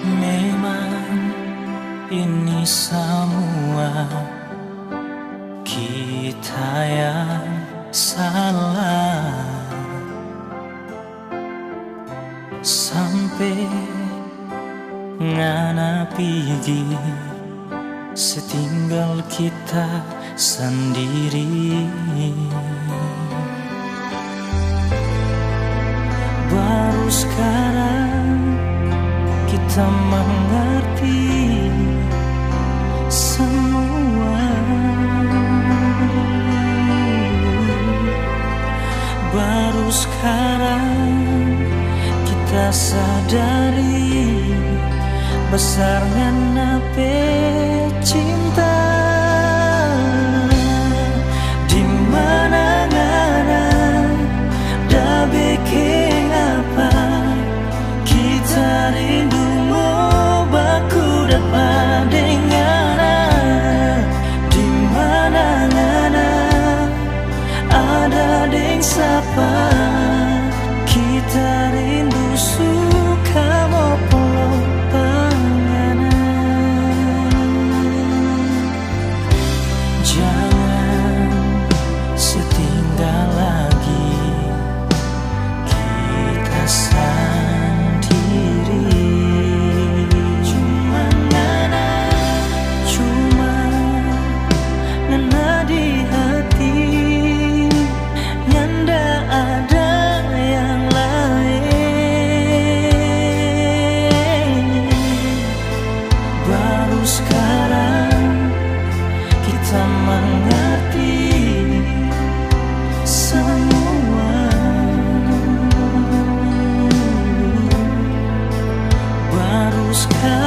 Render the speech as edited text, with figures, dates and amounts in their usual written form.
Memang ini semua kita yang salah, sampai ngana pigi setinggal kita sendiri. Baru sekarang kita mengerti semua. Baru sekarang kita sadari besarnya nape cinta. Di mana ngana dah bikin apa kita rindu mau baku dapat dengar. Di mana ngana ada deng sapa kita rindu suka mau peluk panganan. Jangan setinggal lagi kita sendiri. Cuma ngana di hati yang ndak ada yang lain. Baru sekarang kita mengerti semua. Baru sekarang